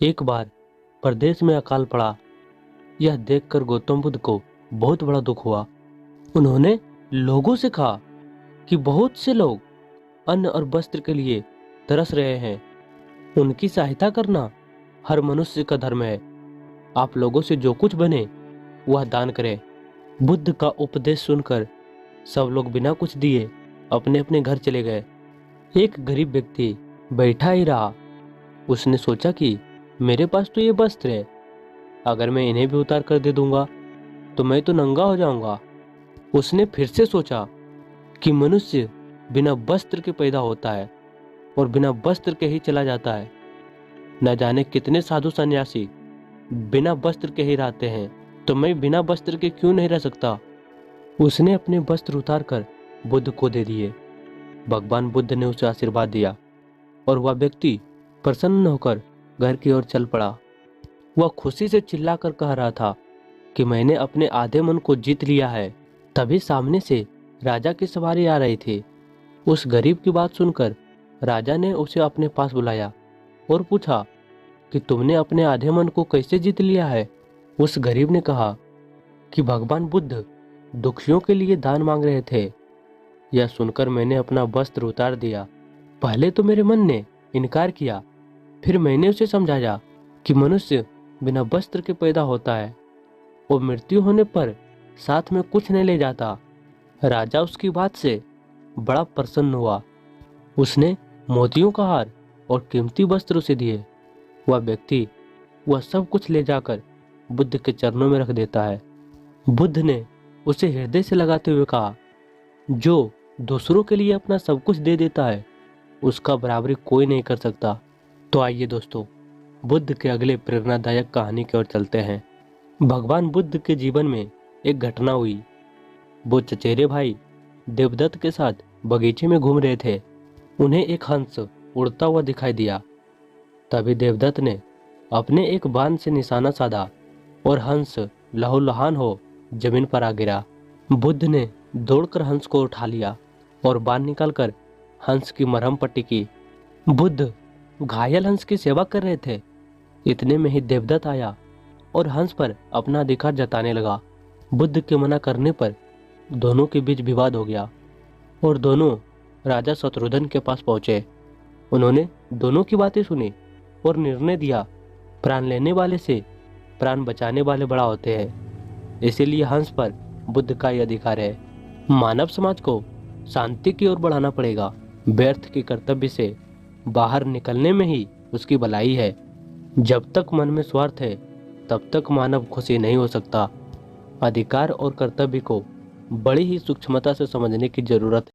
एक बार प्रदेश में अकाल पड़ा। यह देखकर गौतम बुद्ध को बहुत बड़ा दुख हुआ। उन्होंने लोगों से कहा कि बहुत से लोग अन्न और वस्त्र के लिए तरस रहे हैं। उनकी सहायता करना हर मनुष्य का धर्म है। आप लोगों से जो कुछ बने वह दान करें। बुद्ध का उपदेश सुनकर सब लोग बिना कुछ दिए अपने अपने घर चले गए। एक गरीब व्यक्ति बैठा ही रहा। उसने सोचा कि मेरे पास तो ये वस्त्र है, अगर मैं इन्हें भी उतार कर दे दूंगा तो मैं तो नंगा हो जाऊंगा। उसने फिर से सोचा कि मनुष्य बिना वस्त्र के पैदा होता है और बिना वस्त्र के ही चला जाता है। न जाने कितने साधु सन्यासी बिना वस्त्र के ही रहते हैं, तो मैं बिना वस्त्र के क्यों नहीं रह सकता। उसने अपने वस्त्र उतार कर बुद्ध को दे दिए। भगवान बुद्ध ने उसे आशीर्वाद दिया और वह व्यक्ति प्रसन्न होकर घर की ओर चल पड़ा। वह खुशी से चिल्लाकर कह रहा था कि मैंने अपने आधे मन को जीत लिया है। तभी सामने से राजा की सवारी आ रही थी। उस गरीब की बात सुनकर राजा ने उसे अपने पास बुलाया और पूछा कि तुमने अपने आधे मन को कैसे जीत लिया है। उस गरीब ने कहा कि भगवान बुद्ध दुखियों के लिए दान मांग रहे थे। यह सुनकर मैंने अपना वस्त्र उतार दिया। पहले तो मेरे मन ने इनकार किया, फिर मैंने उसे समझाया कि मनुष्य बिना वस्त्र के पैदा होता है और मृत्यु होने पर साथ में कुछ नहीं ले जाता। राजा उसकी बात से बड़ा प्रसन्न हुआ। उसने मोतियों का हार और कीमती वस्त्र उसे दिए। वह व्यक्ति वह सब कुछ ले जाकर बुद्ध के चरणों में रख देता है। बुद्ध ने उसे हृदय से लगाते हुए कहा, जो दूसरों के लिए अपना सब कुछ दे देता है उसका बराबरी कोई नहीं कर सकता। तो आइए दोस्तों, बुद्ध के अगले प्रेरणादायक कहानी की ओर चलते हैं। भगवान बुद्ध के जीवन में एक घटना हुई। वो चचेरे भाई देवदत्त के साथ बगीचे में घूम रहे थे। उन्हें एक हंस उड़ता हुआ दिखाई दिया। तभी देवदत्त ने अपने एक बाण से निशाना साधा और हंस लहूलुहान हो जमीन पर आ गिरा। बुद्ध ने दौड़कर हंस को उठा लिया और बाण निकालकर हंस की मरहम पट्टी की। बुद्ध घायल हंस की सेवा कर रहे थे। इतने में ही देवदत्त आया और हंस पर अपना अधिकार जताने लगा। बुद्ध के मना करने पर दोनों के बीच विवाद हो गया और दोनों राजा शत्रुघ्न के पास पहुंचे। उन्होंने दोनों की बातें सुनी और निर्णय दिया, प्राण लेने वाले से प्राण बचाने वाले बड़ा होते हैं, इसीलिए हंस पर बुद्ध का यह अधिकार है। मानव समाज को शांति की ओर बढ़ाना पड़ेगा। व्यर्थ के कर्तव्य से बाहर निकलने में ही उसकी भलाई है। जब तक मन में स्वार्थ है तब तक मानव खुशी नहीं हो सकता। अधिकार और कर्तव्य को बड़ी ही सूक्ष्मता से समझने की जरूरत है।